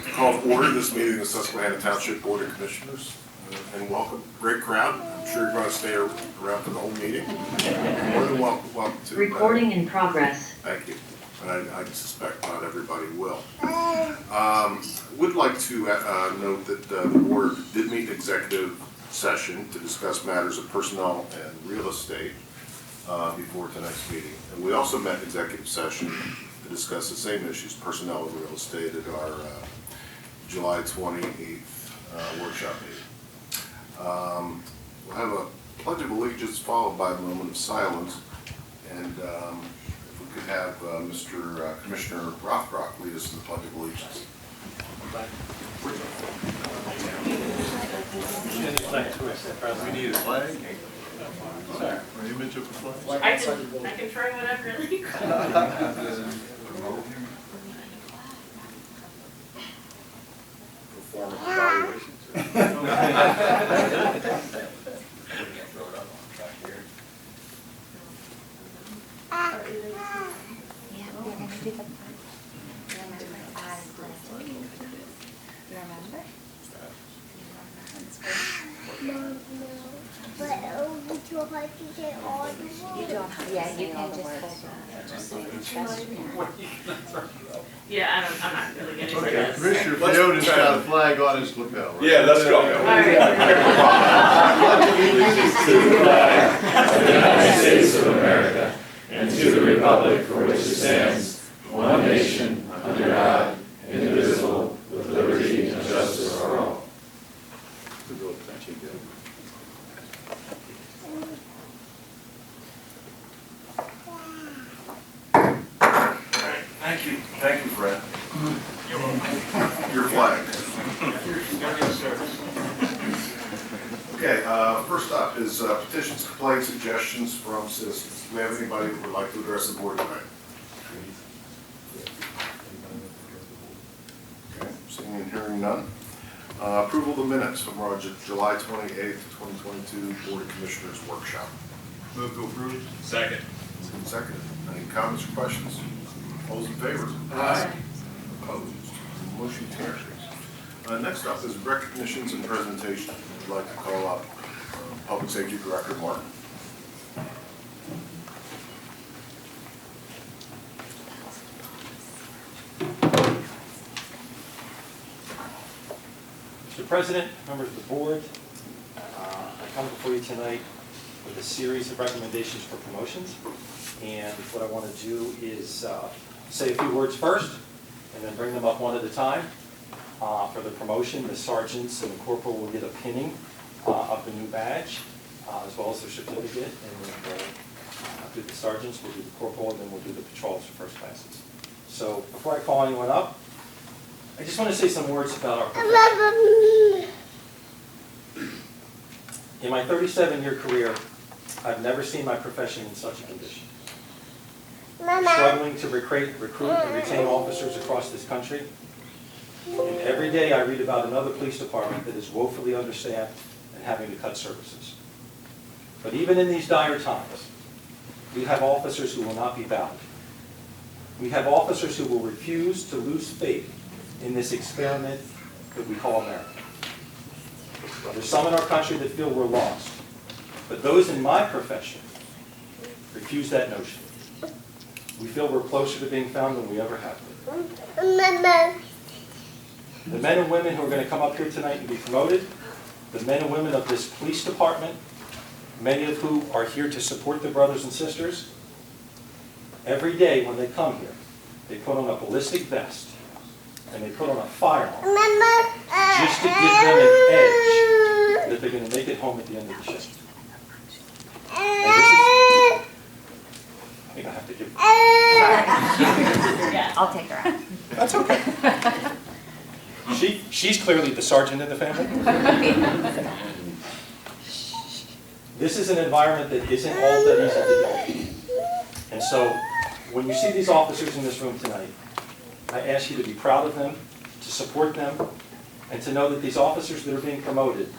like to call to order this meeting of the Susquehanna Township Board of Commissioners. And welcome, great crowd. I'm sure you're going to stay around for the whole meeting. More than welcome to. Recording in progress. Thank you. I suspect not everybody will. Would like to note that the board did meet in executive session to discuss matters of personnel and real estate before tonight's meeting. And we also met in executive session to discuss the same issues, personnel and real estate, at our July 28th workshop meeting. We'll have a pledge of allegiance followed by a moment of silence. And if we could have Mr. Commissioner Rothrock lead us to the pledge of allegiance. We need a flag. Sorry, are you mentioned for flag? I can try whatever really. Performance evaluations. Yeah, you can just hold Yeah, I'm not really getting into Okay, this. Commissioner Fiona's got a flag on his lapel, right? Yeah, let's go. All right. To the flag of the United States of America and to the republic for which it stands, one nation, under God, indivisible, with liberty and justice for all. Thank you. Thank you, Fred. Your flag. Okay, first up is petitions, complaints, suggestions from citizens. Do we have anybody who would like to address the board tonight? Okay, seeing and hearing none. Approval of the minutes from our July 28th, 2022 Board of Commissioners workshop. Move to approve. Second. Seconded. Any comments or questions? All those in favor? Aye. Opposed? Motion carries. Next up is recognitions and presentation. I'd like to call up Public Safety Director Martin. Mr. President, members of the board, I come before you tonight with a series of recommendations for promotions. And what I want to do is say a few words first and then bring them up one at a time. For the promotion, the sergeants and the corporal will get a pinning of the new badge, as well as their certificate. And then after the sergeants, we'll do the corporal, and then we'll do the patrols for first classes. So before I call anyone up, I just want to say some words about our profession. In my 37-year career, I've never seen my profession in such a condition. Struggling to recruit and retain officers across this country. And every day I read about another police department that is woefully understaffed and having to cut services. But even in these dire times, we have officers who will not be bound. We have officers who will refuse to lose faith in this experiment that we call America. There's some in our country that feel we're lost, but those in my profession refuse that notion. We feel we're closer to being found than we ever have been. The men and women who are going to come up here tonight and be promoted, the men and women of this police department, many of whom are here to support their brothers and sisters, every day when they come here, they put on a ballistic vest and they put on a firearm just to give them an edge that they're going to make it home at the end of the shift. And this is, I think I have to give. Yeah. I'll take her out. That's okay. She's clearly the sergeant in the family. This is an environment that isn't all that easy to get. And so, when you see these officers in this room tonight, I ask you to be proud of them, to support them, and to know that these officers that are being promoted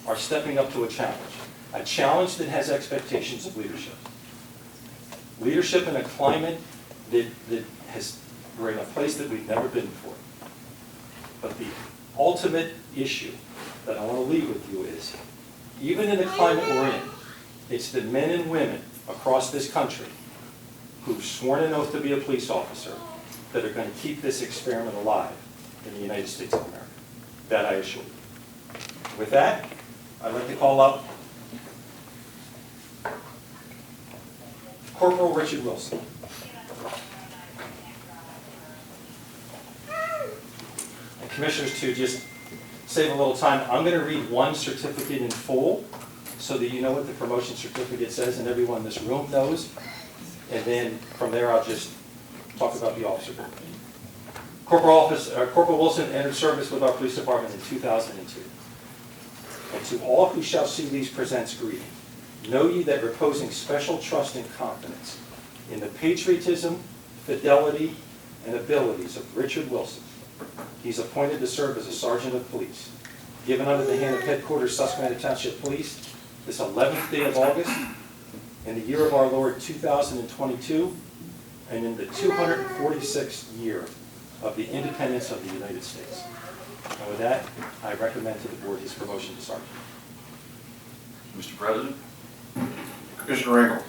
are stepping up to a challenge that has expectations of leadership. Leadership in a climate that we're in a place that we've never been before. But the ultimate issue that I want to leave with you is, even in the climate we're in, it's the men and women across this country who've sworn an oath to be a police officer that are going to keep this experiment alive in the United States of America. That I assure you. With that, I'd like to call up Corporal Richard Wilson. And Commissioners, to just save a little time, I'm going to read one certificate in full so that you know what the promotion certificate says and everyone in this room knows. And then from there, I'll just talk about the officer group. Corporal Wilson entered service with our police department in 2002. And to all who shall see these presents greeting, know ye that reposing special trust and confidence in the patriotism, fidelity, and abilities of Richard Wilson, he's appointed to serve as a sergeant of police, given under the hand of headquarters Susquehanna Township Police this 11th day of August, in the year of our Lord 2022, and in the 246th year of the independence of the United States. And with that, I recommend to the board his promotion to sergeant. Mr. President, Commissioner Engel.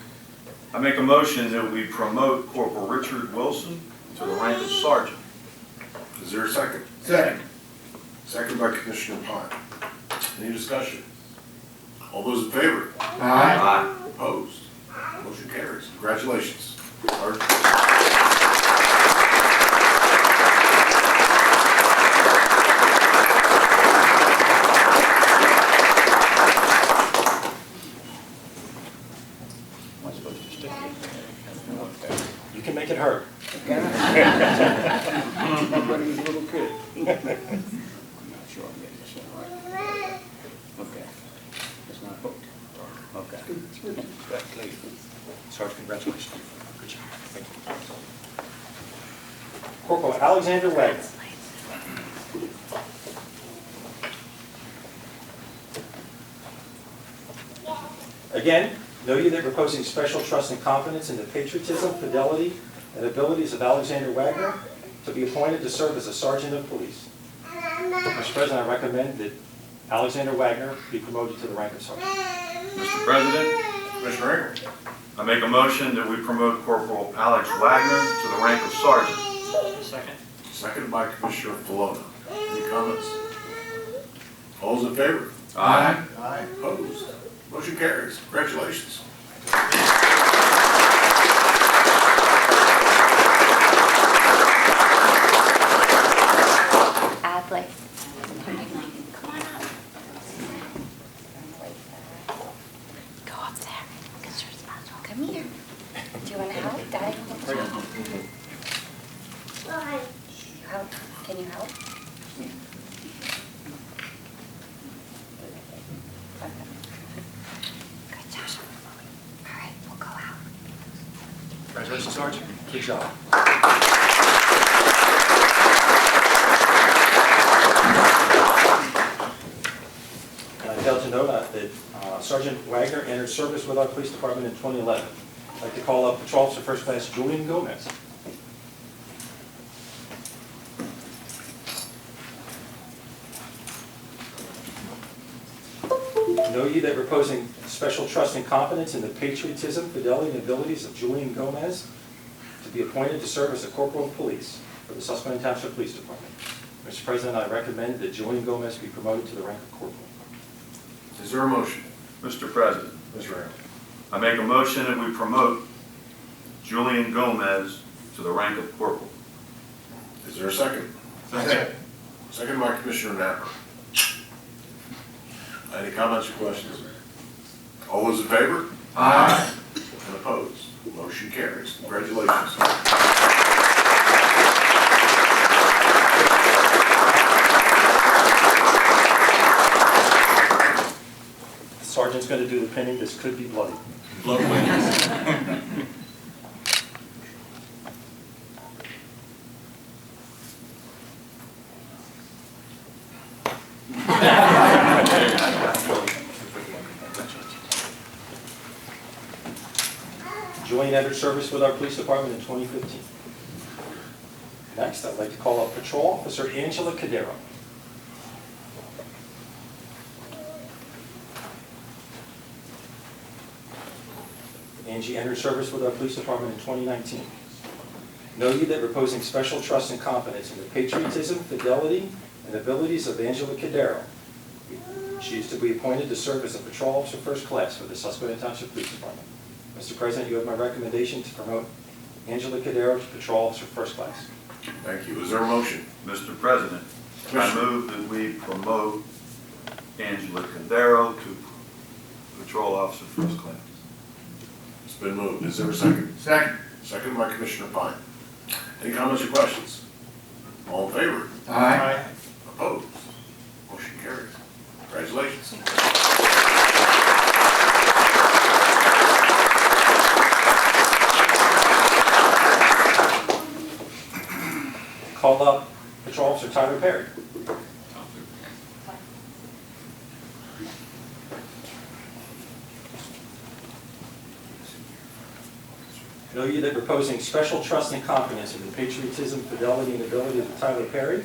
I make a motion that we promote Corporal Richard Wilson to the rank of sergeant. Is there a second? Second. Second by Commissioner Pine. Any discussion? All those in favor? Aye. Opposed? Motion carries. Congratulations. Sergeant. You can make it hurt. When he was a little kid. I'm not sure I'm getting this one right. Okay. It's not hooked. Okay. Congratulations. Sergeant, congratulations. Good job. Thank you. Corporal Alexander Wagner. Again, know ye that reposing special trust and confidence in the patriotism, fidelity, and abilities of Alexander Wagner to be appointed to serve as a sergeant of police. Mr. President, I recommend that Alexander Wagner be promoted to the rank of sergeant. Mr. President, Commissioner Engel. I make a motion that we promote Corporal Alex Wagner to the rank of sergeant. Second. Seconded by Commissioner Polona. Any comments? All those in favor? Aye. Aye. Opposed? Motion carries. Congratulations. Adley. Go up there, because you're special. Come here. Do you want to help? Daddy will help you. You help? Can you help? Good job. All right, we'll go out. Congratulations, Sergeant. Good job. And I failed to note that Sergeant Wagner entered service with our police department in 2011. I'd like to call up Patrol Officer First Class Julian Gomez. Know ye that reposing special trust and confidence in the patriotism, fidelity, and abilities of Julian Gomez to be appointed to serve as a corporal of police for the Susquehanna Township Police Department. Mr. President, I recommend that Julian Gomez be promoted to the rank of corporal. Is there a motion? Mr. President, Mr. Engel. I make a motion that we promote Julian Gomez to the rank of corporal. Is there a second? Second. Second by Commissioner Napper. Any comments or questions? All those in favor? Aye. And opposed? Motion carries. Congratulations. The sergeant's going to do the pinning. This could be bloody. Blood wings. Julian entered service with our police department in 2015. Next, I'd like to call up Patrol Officer Angela Cadero. Angie entered service with our police department in 2019. Know ye that reposing special trust and confidence in the patriotism, fidelity, and abilities of Angela Cadero. She is to be appointed to serve as a patrol officer first class for the Susquehanna Township Police Department. Mr. President, you have my recommendation to promote Angela Cadero to patrol officer first class. Thank you. Is there a motion? Mr. President, I move that we promote Angela Cadero to patrol officer first class. It's been moved. Is there a second? Second. Second by Commissioner Pine. Any comments or questions? All in favor? Aye. Opposed? Motion carries. Congratulations. Call up patrol officer Tyler Perry. Know ye that reposing special trust and confidence in the patriotism, fidelity, and ability of Tyler Perry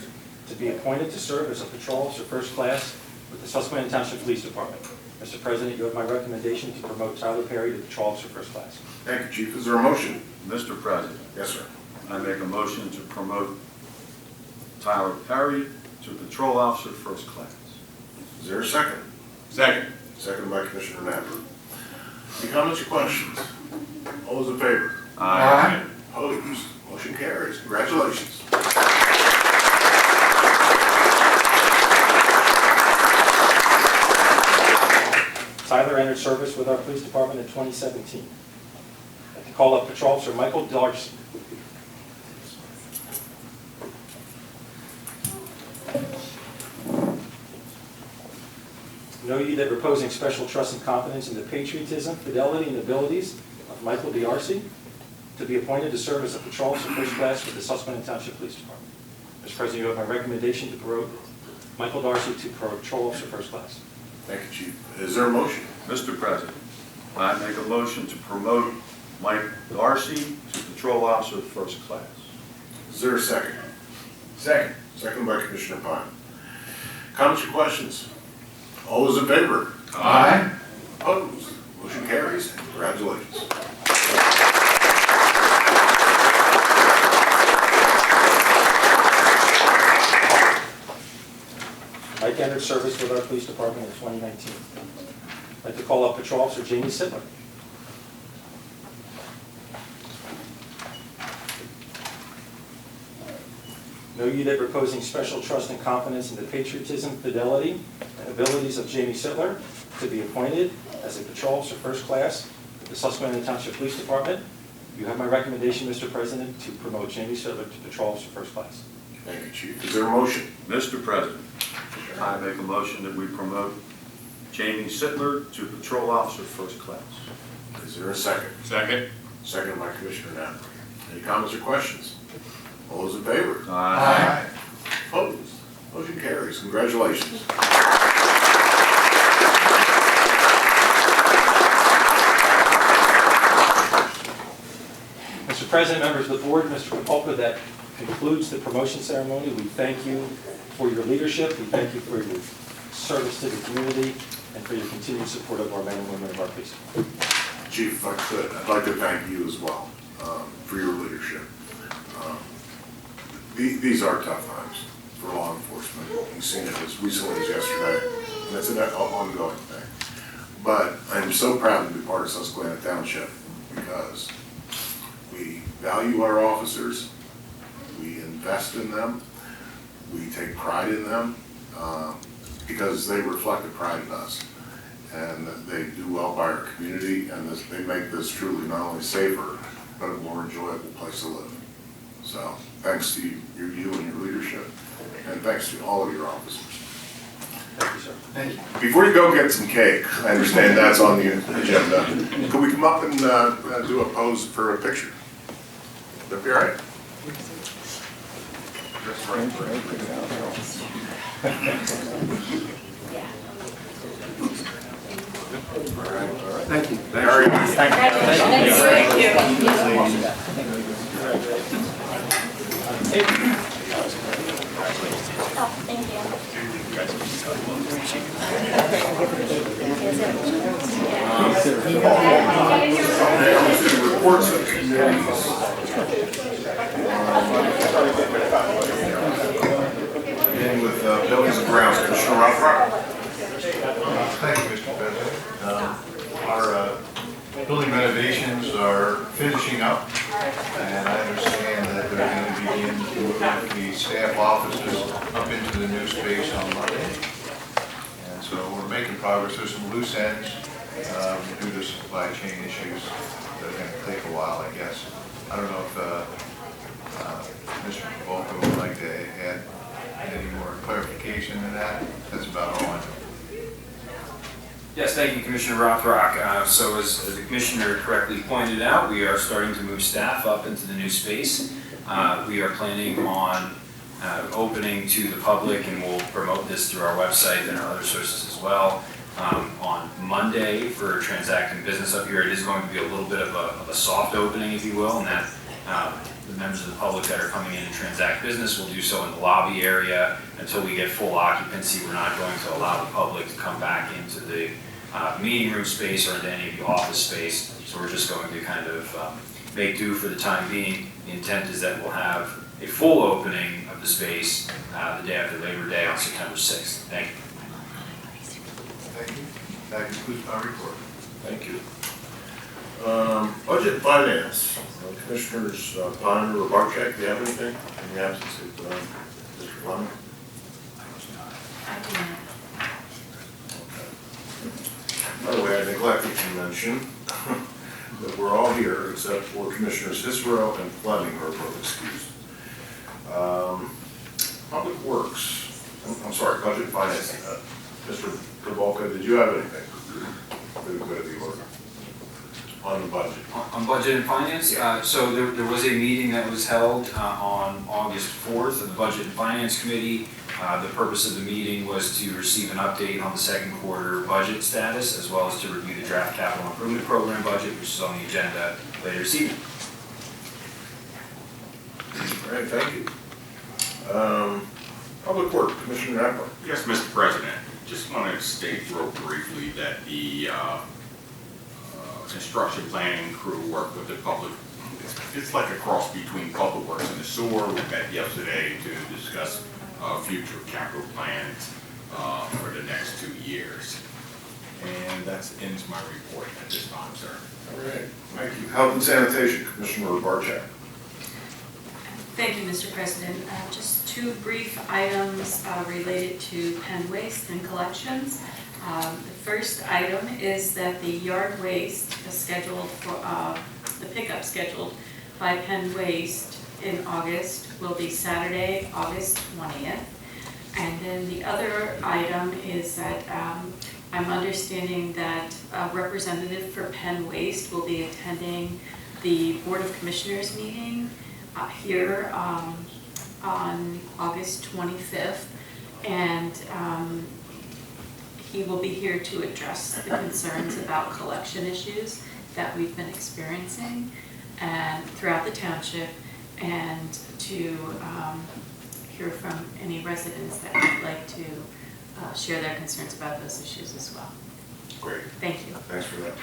to be appointed to serve as a patrol officer first class with the Susquehanna Township Police Department. Mr. President, you have my recommendation to promote Tyler Perry to patrol officer first class. Thank you, Chief. Is there a motion? Mr. President, Yes, sir. I make a motion to promote Tyler Perry to patrol officer first class. Is there a second? Second. Second by Commissioner Napper. Any comments or questions? All those in favor? Aye. Opposed? Motion carries. Congratulations. Tyler entered service with our police department in 2017. I'd like to call up patrol officer Michael Darcy. Know ye that reposing special trust and confidence in the patriotism, fidelity, and abilities of Michael D'Arcy to be appointed to serve as a patrol officer first class with the Susquehanna Township Police Department. Mr. President, you have my recommendation to promote Michael D'Arcy to patrol officer first class. Thank you, Chief. Is there a motion? Mr. President, I make a motion to promote Mike Darcy to patrol officer first class. Is there a second? Second. Second by Commissioner Pine. Comments or questions? All those in favor? Aye. Opposed? Motion carries. Congratulations. Mike entered service with our police department in 2019. I'd like to call up patrol officer Jamie Sittler. Know ye that reposing special trust and confidence in the patriotism, fidelity, and abilities of Jamie Sittler to be appointed as a patrol officer first class with the Susquehanna Township Police Department. You have my recommendation, Mr. President, to promote Jamie Sittler to patrol officer first class. Thank you, Chief. Is there a motion? Mr. President, I make a motion that we promote Jamie Sittler to patrol officer first class. Is there a second? Second. Second by Commissioner Napper. Any comments or questions? All those in favor? Aye. Opposed? Motion carries. Congratulations. Mr. President, members of the board, Mr. Kapulka, that concludes the promotion ceremony. We thank you for your leadership. We thank you for your service to the community and for your continued support of our men and women of our police department. Chief, if I could, I'd like to thank you as well for your leadership. These are tough times for law enforcement. You've seen it as recently as yesterday, and it's an ongoing thing. But I'm so proud to be part of Susquehanna Township because we value our officers, we invest in them, we take pride in them because they reflect the pride in us. And they do well by our community, and they make this truly not only safer, but a more enjoyable place to live. So thanks to you and your leadership, and thanks to all of your officers. Thank you, sir. Thank you. Before you go get some cake, I understand that's on the agenda. Could we come up and do a pose for a picture? Would that be all right? That's right. Thank you. Very much. Thank you. Oh, thank you. Down to reports of committees. Beginning with buildings and grounds, Commissioner Rothrock. Thank you, Mr. President. Our building renovations are finishing up, and I understand that they're going to begin to move the staff offices up into the new space on Monday. And so we're making progress. There's some loose ends due to supply chain issues that are going to take a while, I guess. I don't know if Mr. Volko would like to add any more clarification than that. That's about all I know. Yes, thank you, Commissioner Rothrock. So as the Commissioner correctly pointed out, we are starting to move staff up into the new space. We are planning on opening to the public, and we'll promote this through our website and our other sources as well. On Monday for transacting business up here, it is going to be a little bit of a soft opening, if you will, and that the members of the public that are coming in to transact business will do so in the lobby area. Until we get full occupancy, we're not going to allow the public to come back into the meeting room space or into any of the office space. So we're just going to kind of make do for the time being. The intent is that we'll have a full opening of the space the day after Labor Day on September 6th. Thank you. Thank you. That concludes my report. Thank you. Budget and finance, Commissioners Ponder or Barczak, do you have anything in the absence of Mr. Fleming? I do not. By the way, I neglected to mention that we're all here except for Commissioners Cicero and Fleming, who are both excused. Public Works, I'm sorry, Budget and Finance. Mr. Kavolka, did you have anything for the good of the order on the budget? On budget and finance, so there was a meeting that was held on August 4th of the Budget and Finance Committee. The purpose of the meeting was to receive an update on the second quarter budget status, as well as to review the draft capital improvement program budget, which is on the agenda later this evening. All right, thank you. Public Work, Commissioner Napper. Yes, Mr. President. Just want to state real briefly that the construction planning crew worked with the public. It's like a cross between Public Works and the sewer. We met yesterday to discuss future capital plans for the next 2 years. And that ends my report at this time, sir. All right, thank you. Health and Sanitation, Commissioner Barczak. Thank you, Mr. President. Just two brief items related to Penn Waste and collections. The first item is that the yard waste is scheduled for, the pickup scheduled by Penn Waste in August will be Saturday, August 20th. And then the other item is that I'm understanding that a representative for Penn Waste will be attending the Board of Commissioners meeting here on August 25th, and he will be here to address the concerns about collection issues that we've been experiencing and throughout the township, and to hear from any residents that would like to share their concerns about those issues as well. Great. Thank you. Thanks for that.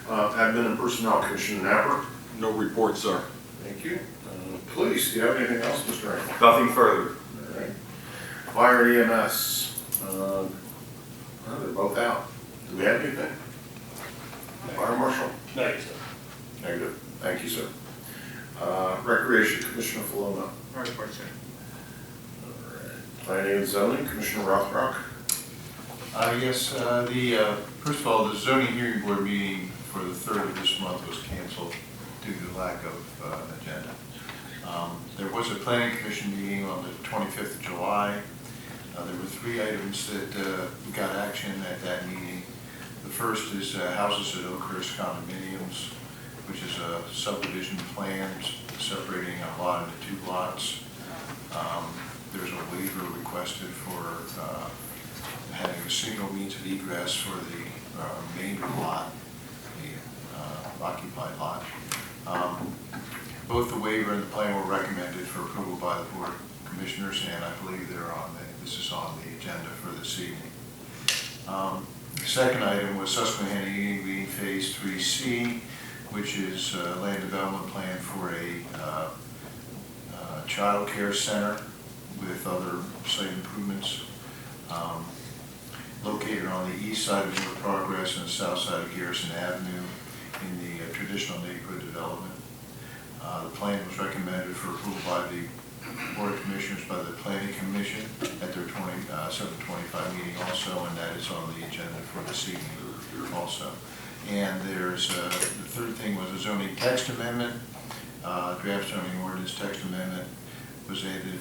Admin and Personnel, Commissioner Napper. No report, sir. Thank you. Police, do you have anything else, Mr. Rankin? Nothing further. All right. Fire and EMS, well, they're both out. Do we have anything? Fire Marshal? Negative. Negative. Thank you, sir. Recreation, Commissioner Falona. No report, sir. All right. Planning and Zoning, Commissioner Rothrock. Yes, first of all, the zoning hearing board meeting for the 3rd of this month was canceled due to lack of agenda. There was a planning commission meeting on the 25th of July. There were 3 items that got action at that meeting. The first is houses at Oakhurst condominiums, which is a subdivision plan separating a lot into 2 lots. There's a waiver requested for having a single means of egress for the main lot, the occupied lot. Both the waiver and the plan were recommended for approval by the Board of Commissioners, and I believe they're on the this is on the agenda for this evening. The second item was Susquehanna Union Green Phase 3C, which is land development plan for a child care center with other site improvements located on the east side of River Progress and the south side of Garrison Avenue in the traditional neighborhood development. The plan was recommended for approval by the Board of Commissioners by the Planning Commission at their 725 meeting also, and that is on the agenda for this evening also. And there's, the third thing was a zoning text amendment. Draft zoning ordinance text amendment was added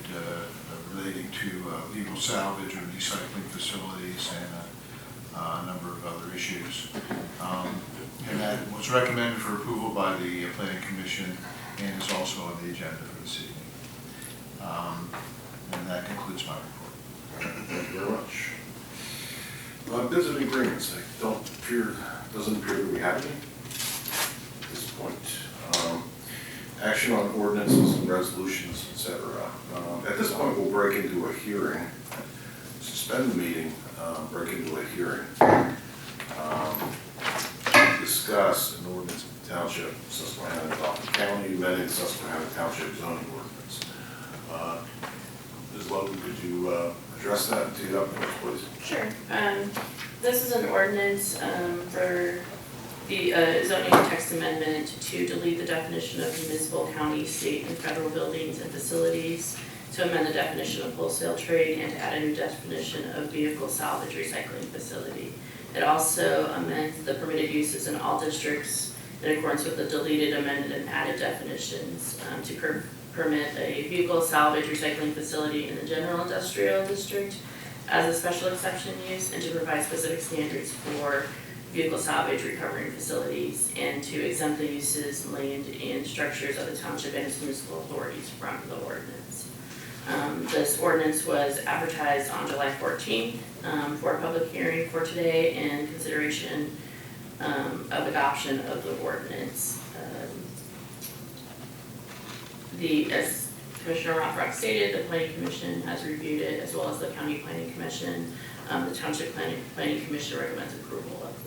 relating to legal salvage or recycling facilities and a number of other issues. And that was recommended for approval by the Planning Commission and is also on the agenda for this evening. And that concludes my report. Thank you very much. Bids and agreements, doesn't appear that we have any at this point. Action on ordinances and resolutions, etc. At this point, we'll break into a hearing, suspend the meeting, break into a hearing, discuss an ordinance of the Township, Susquehanna County, amending Susquehanna Township zoning ordinance. Ms. Logan, could you address that and tee it up for us, please? Sure. This is an ordinance for the zoning text amendment to delete the definition of municipal, county, state, and federal buildings and facilities, to amend the definition of wholesale trade, and to add a new definition of vehicle salvage recycling facility. It also amends the permitted uses in all districts in accordance with the deleted, amended, and added definitions to permit a vehicle salvage recycling facility in the general industrial district as a special exception use, and to provide specific standards for vehicle salvage recovering facilities, and to exempt the uses, land, and structures of the township and its municipal authorities from the ordinance. This ordinance was advertised on July 14th for a public hearing for today and consideration of adoption of the ordinance. As Commissioner Rothrock stated, the Planning Commission has reviewed it, as well as the County Planning Commission. The Township Planning Commission recommends approval of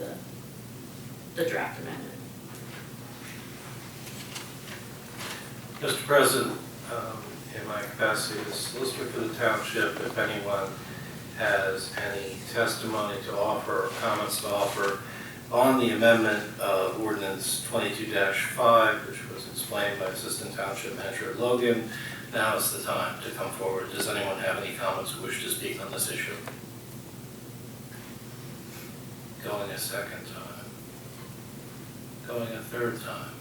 the draft amendment. Mr. President, in my capacity as solicitor for the township, if anyone has any testimony to offer or comments to offer on the amendment of ordinance 22-5, which was explained by Assistant Township Manager Logan, now is the time to come forward. Does anyone have any comments or wish to speak on this issue? Going a second time. Going a third time.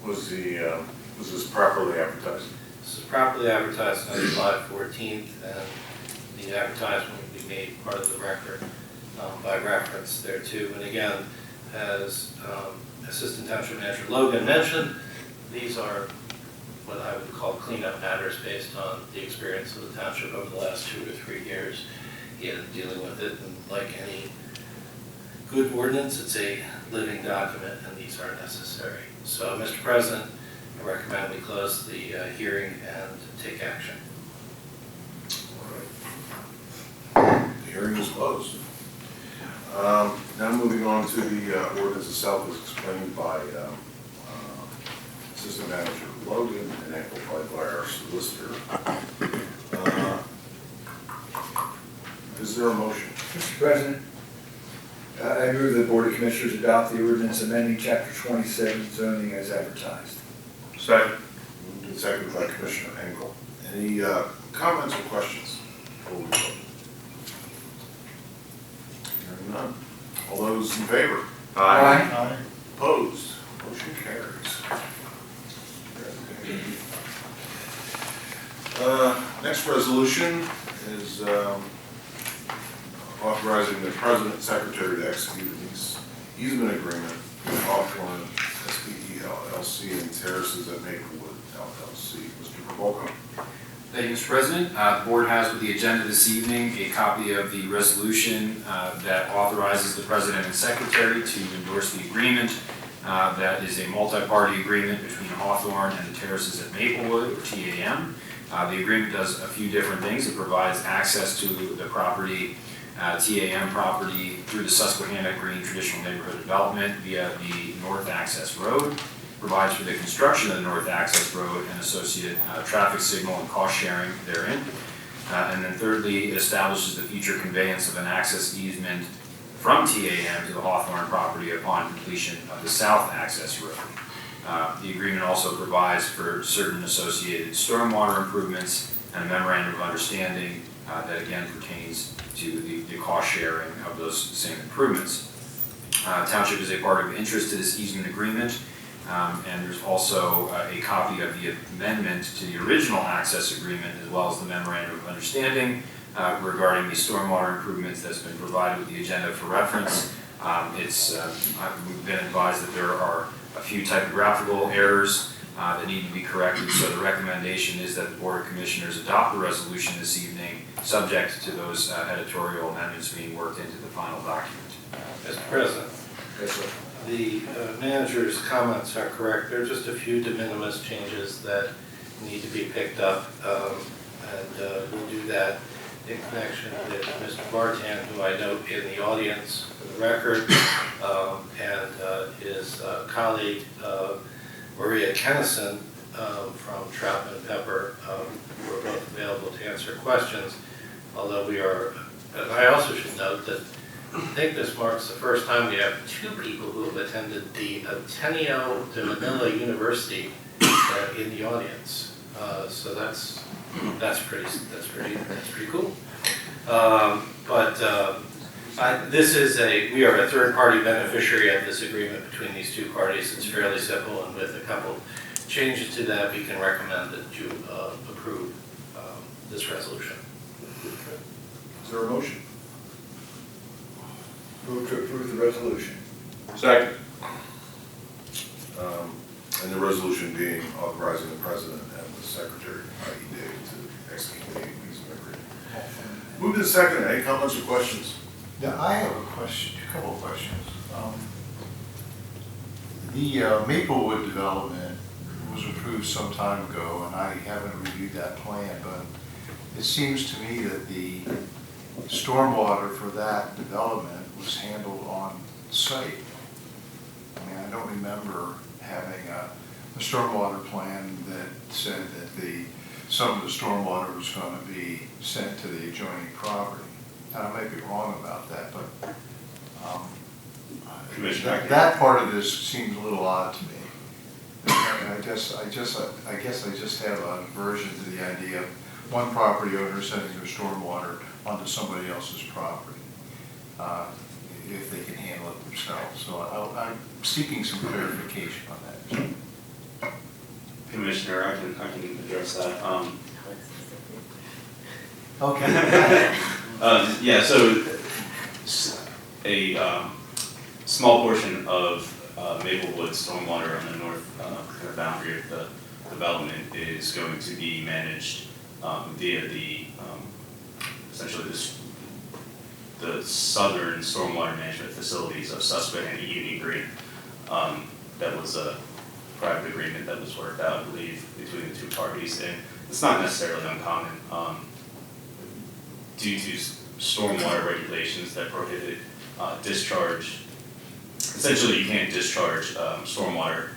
Was this properly advertised? This is properly advertised on July 14th, and the advertisement will be made part of the record by reference thereto. And again, as Assistant Township Manager Logan mentioned, these are what I would call cleanup matters based on the experience of the township over the last 2 or 3 years in dealing with it. And like any good ordinance, it's a living document, and these are necessary. So, Mr. President, I recommend we close the hearing and take action. All right. The hearing is closed. Now moving on to the ordinance itself, as explained by Assistant Manager Logan and amplified by our solicitor. Is there a motion? Mr. President, I move the Board of Commissioners adopt the ordinance amending Chapter 27 zoning as advertised. Second. Moved and seconded by Commissioner Engel. Any comments or questions before we vote? Hearing none. All those in favor? Aye. Opposed? Motion carries. Next resolution is authorizing the President and Secretary to execute an easement agreement with Hawthorne SPE LLC and Terraces at Maplewood LLC. Mr. Provolco. Thank you, Mr. President. The board has with the agenda this evening a copy of the resolution that authorizes the President and Secretary to endorse the agreement. That is a multi-party agreement between Hawthorne and the Terraces at Maplewood, or TAM. The agreement does a few different things. It provides access to the property, TAM property, through the Susquehanna Green Traditional Neighborhood Development via the North Access Road, provides for the construction of the North Access Road and associated traffic signal and cost sharing therein. And then thirdly, it establishes the future conveyance of an access easement from TAM to the Hawthorne property upon completion of the South Access Road. The agreement also provides for certain associated stormwater improvements and a memorandum of understanding that again pertains to the cost sharing of those same improvements. Township is a party of interest to this easement agreement, and there's also a copy of the amendment to the original access agreement as well as the memorandum of understanding regarding the stormwater improvements that's been provided with the agenda for reference. We've been advised that there are a few typographical errors that need to be corrected, so the recommendation is that the Board of Commissioners adopt the resolution this evening, subject to those editorial amendments being worked into the final document. Mr. President. Yes, sir. The manager's comments are correct. There are just a few de minimis changes that need to be picked up, and we'll do that in connection with Mr. Bartan, who I note in the audience for the record, and his colleague Maria Kennison from Troutman and Pepper, who are both available to answer questions, although we are, and I also should note that I think this marks the first time we have two people who have attended the Ateneo de Manila University in the audience. So that's pretty cool. We are a third-party beneficiary of this agreement between these two parties. It's fairly simple, and with a couple changes to that, we can recommend that you approve this resolution. Is there a motion? Move to approve the resolution. Second. And the resolution being authorizing the President and the Secretary, i.e. Dave, to execute the easement agreement. Moved to second. Any comments or questions? Yeah, I have a couple of questions. The Maplewood development was approved some time ago, and I haven't reviewed that plan, but it seems to me that the stormwater for that development was handled on site. I mean, I don't remember having a stormwater plan that said that some of the stormwater was going to be sent to the adjoining property. And I might be wrong about that, but that part of this seems a little odd to me. And I guess I just have an aversion to the idea of one property owner sending their stormwater onto somebody else's property, if they can handle it themselves. So I'm seeking some clarification on that. Commissioner, I can address that. Okay. Yeah, so a small portion of Maplewood stormwater on the north kind of boundary of the development is going to be managed via the essentially the southern stormwater management facilities of Susquehanna Union Green. That was a private agreement that was worked out, I believe, between the two parties, and it's not necessarily uncommon due to stormwater regulations that prohibit discharge. Essentially, you can't discharge stormwater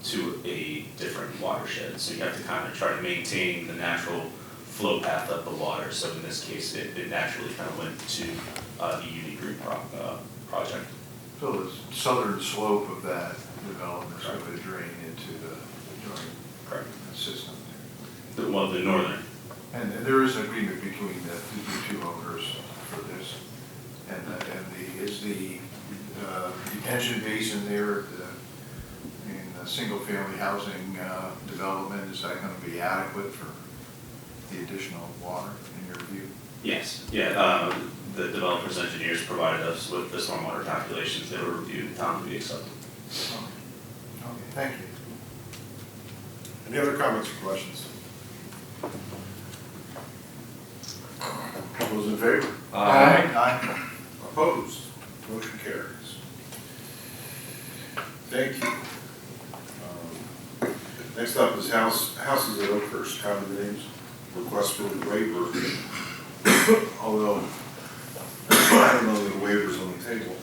to a different watershed, so you have to kind of try to maintain the natural flow path of the water. So in this case, it naturally kind of went to the Union Green project. So the southern slope of that development is going to drain into the adjoining system there. Well, the northern. And there is an agreement between the two owners for this. And is the detention basin there in the single-family housing development, is that going to be adequate for the additional water in your view? Yes. Yeah. The developer's engineers provided us with the stormwater calculations. They were reviewed and found to be acceptable. Okay, thank you. Any other comments or questions? All those in favor? Aye. Opposed? Motion carries. Thank you. Next up is houses at Oakhurst condominiums, request for the waiver. Although, I don't know that the waiver's on the table.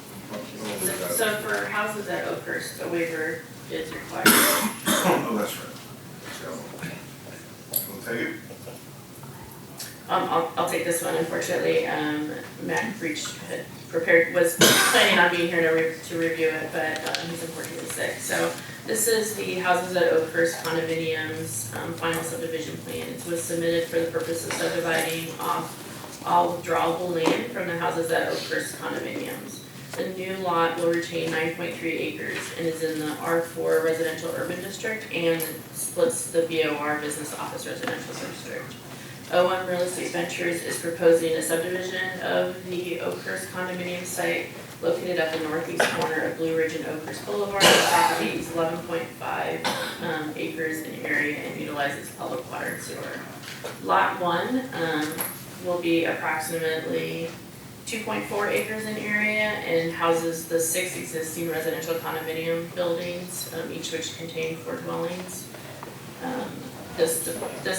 So for houses at Oakhurst, a waiver is required. Oh, that's right. So, we'll take it. I'll take this one. Unfortunately, Matt was planning on being here to review it, but he's unfortunately sick. So this is the houses at Oakhurst condominiums final subdivision plan. It was submitted for the purpose of subdividing off all withdrawable land from the houses at Oakhurst condominiums. The new lot will retain 9.3 acres and is in the R4 residential urban district and splits the BOR business office residential district. O1 Real Estate Ventures is proposing a subdivision of the Oakhurst condominium site located at the northeast corner of Blue Ridge and Oakhurst Boulevard. The property is 11.5 acres in area and utilizes public water and sewer. Lot 1 will be approximately 2.4 acres in area and houses the 6 existing residential condominium buildings, each which contain 4 dwellings. This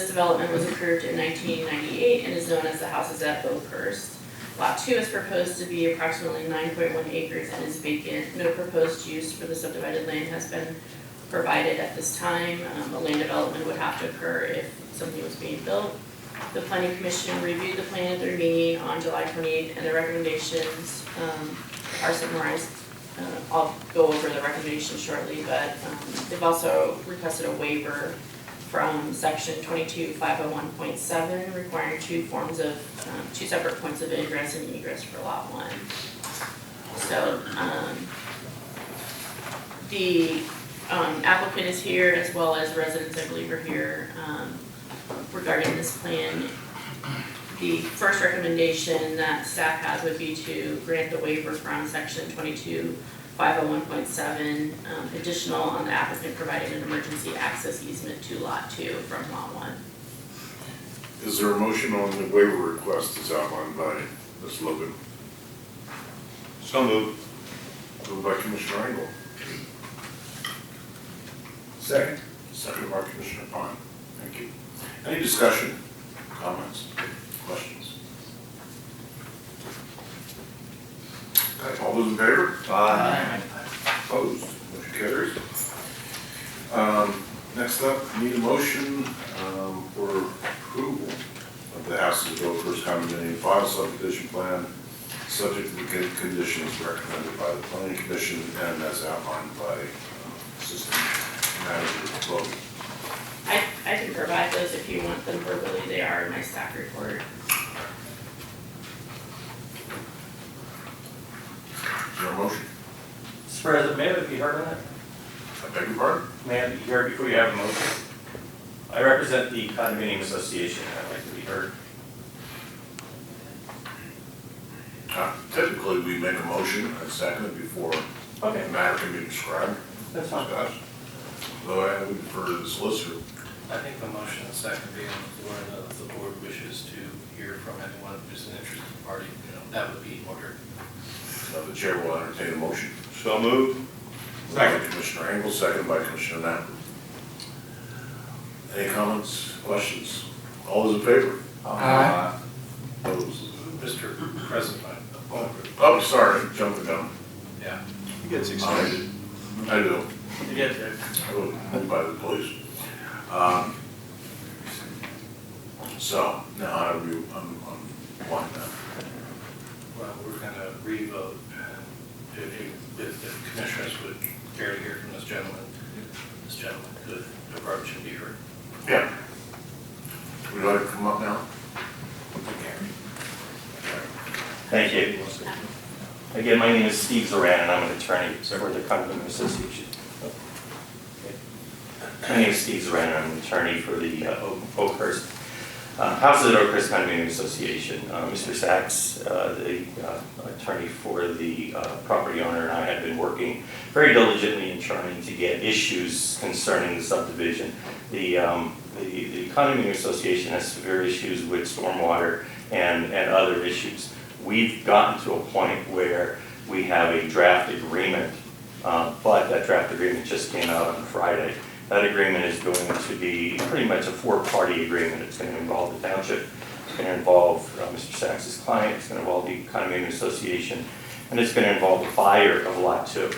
development was approved in 1998 and is known as the houses at Oakhurst. Lot 2 is proposed to be approximately 9.1 acres and is vacant. No proposed use for the subdivided land has been provided at this time. A land development would have to occur if something was being built. The Planning Commission reviewed the plan at their meeting on July 28th and the recommendations are summarized. I'll go over the recommendations shortly, but they've also requested a waiver from section 22-501.7 requiring two separate points of ingress and egress for lot 1. So the applicant is here as well as residents, I believe, are here regarding this plan. The first recommendation that staff has would be to grant the waiver from section 22-501.7 additional on the applicant providing an emergency access easement to lot 2 from lot 1. Is there a motion on the waiver request as outlined by Ms. Logan? So moved. Moved by Commissioner Engel. Second. Seconded by Commissioner Pine. Thank you. Any discussion, comments, questions? Okay, all those in favor? Aye. Opposed? Motion carries. Next up, need a motion for approval of the houses of Oakhurst condominium final subdivision plan, subject to the conditions recommended by the Planning Commission and as outlined by Assistant Manager Logan. I can provide those if you want them verbally. They are in my staff report. Is there a motion? Mr. President, may I be heard on it? I beg your pardon? May I be heard before you have a motion? I represent the condominium association, and I'd like to be heard. Typically, we make a motion and second it before the matter can be described. That's fine. Though I would defer to the solicitor. I think the motion and second being on the floor, and if the board wishes to hear from anyone who's an interested party, that would be in order. So the chair will entertain a motion. So moved. Second. By Commissioner Engel, second by Commissioner Knapp. Any comments, questions? All those in favor? Aye. Opposed? Mr. President, Oh, sorry, jumped the gun. yeah. He gets excited. I do. You get there. I will move by the police. So, now how do we, on one now? Well, we're going to re-vote, and if the commissioners would care to hear from this gentleman could approach and be heard. Yeah. Would you like to come up now? Thank you. Again, my name is Steve Zoran, and I'm an attorney for the Condominium Association. My name is Steve Zoran, and I'm an attorney for the Oakhurst Houses at Oakhurst Condominium Association. Mr. Sachs, the attorney for the property owner, and I have been working very diligently in trying to get issues concerning the subdivision. The Condominium Association has severe issues with stormwater and other issues. We've gotten to a point where we have a draft agreement, but that draft agreement just came out on Friday, That agreement is going to be pretty much a four-party agreement. It's going to involve the township, it's going to involve Mr. Sachs's client, it's going to involve the condominium association, and it's going to involve the buyer of Lot 2.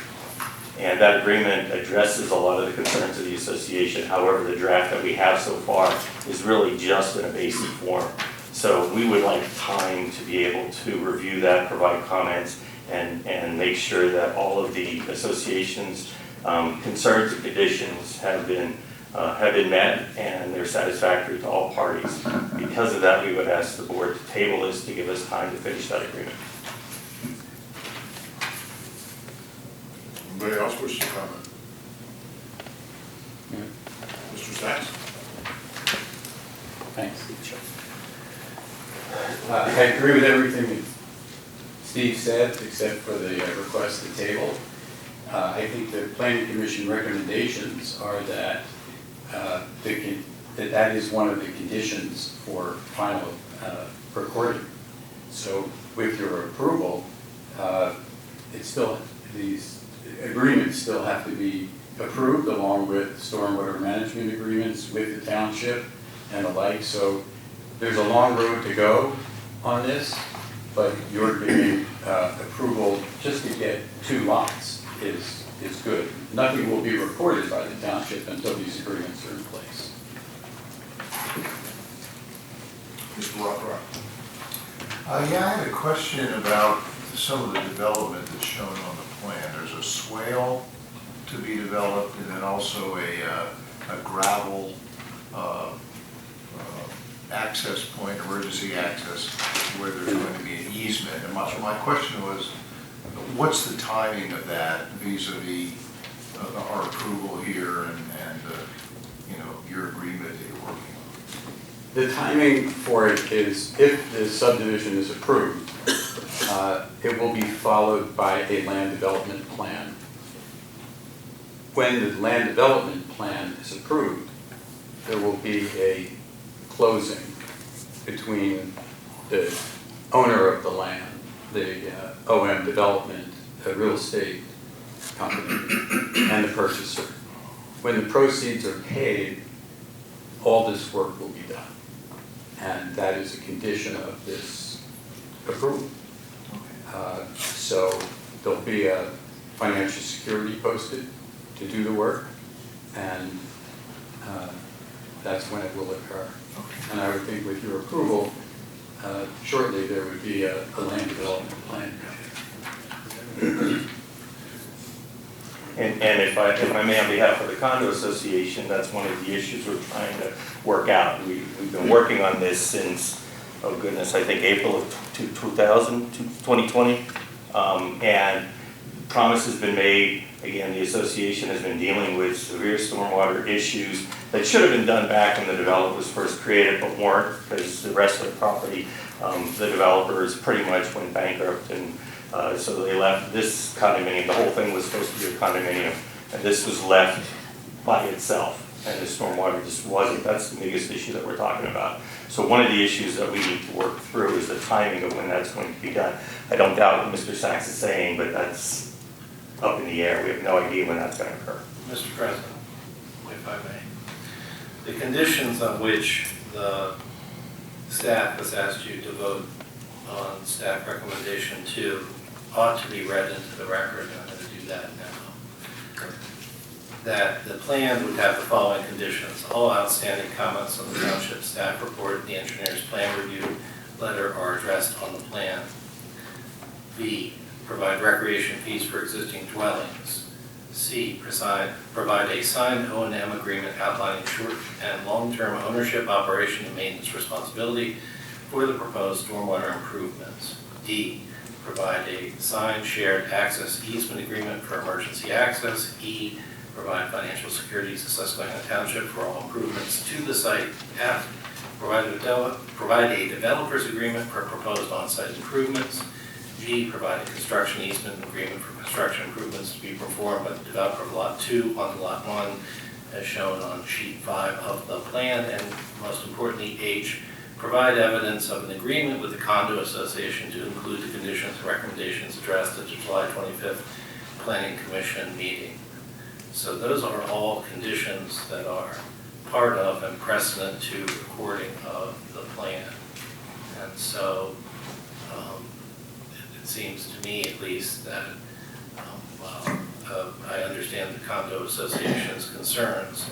And that agreement addresses a lot of the concerns of the association. However, the draft that we have so far is really just in a basic form. So we would like time to be able to review that, provide comments, and make sure that all of the association's concerns and conditions have been met and they're satisfactory to all parties. Because of that, we would ask the board to table this to give us time to finish that agreement. Anybody else wish to comment? Mr. Sachs? Thanks. I agree with everything that Steve said, except for the request to table. I think the Planning Commission recommendations are that that is one of the conditions for final recording. So with your approval, these agreements still have to be approved along with stormwater management agreements with the township and the like. So there's a long road to go on this, but your giving approval just to get 2 lots is good. Nothing will be recorded by the township until these agreements are in place. Mr. Rothrock? Yeah, I had a question about some of the development that's shown on the plan. There's a swale to be developed and then also a gravel access point, emergency access, where there's going to be an easement. And my question was, what's the timing of that vis-a-vis our approval here and your agreement that you're working on? The timing for it is, if the subdivision is approved, it will be followed by a land development plan. When the land development plan is approved, there will be a closing between the owner of the land, the OM Development, a real estate company, and the purchaser. When the proceeds are paid, all this work will be done. And that is a condition of this approval. So there'll be a financial security posted to do the work, and that's when it will occur. And I would think with your approval, shortly there would be a land development plan. And if I may, on behalf of the condo association, that's one of the issues we're trying to work out. We've been working on this since, oh goodness, I think April of 2020. And promise has been made. Again, the association has been dealing with severe stormwater issues that should have been done back when the development was first created, but weren't, because the rest of the property, the developers pretty much went bankrupt, and so they left this condominium. The whole thing was supposed to be a condominium, and this was left by itself, and the stormwater just wasn't. That's the biggest issue that we're talking about. So one of the issues that we need to work through is the timing of when that's going to be done. I don't doubt what Mr. Sachs is saying, but that's up in the air. We have no idea when that's going to occur. Mr. President, if I may, the conditions on which the staff has asked you to vote on staff recommendation 2 ought to be read into the record, and I'm going to do that now. That the plan would have the following conditions. All outstanding comments on the township staff report and the engineer's plan review letter are addressed on the plan. B, provide recreation fees for existing dwellings. C, provide a signed O&M agreement outlining short and long-term ownership, operation, and maintenance responsibility for the proposed stormwater improvements. D, provide a signed shared access easement agreement for emergency access. E, provide financial security to Susquehanna Township for all improvements to the site. F, provide a developer's agreement for proposed on-site improvements. G, provide a construction easement agreement for construction improvements to be performed by the developer of Lot 2 on Lot 1, as shown on sheet 5 of the plan. And most importantly, H, provide evidence of an agreement with the condo association to include the conditions and recommendations addressed at the July 25th Planning Commission meeting. So those are all conditions that are part of and precedent to recording of the plan. And so it seems to me at least that while I understand the condo association's concerns,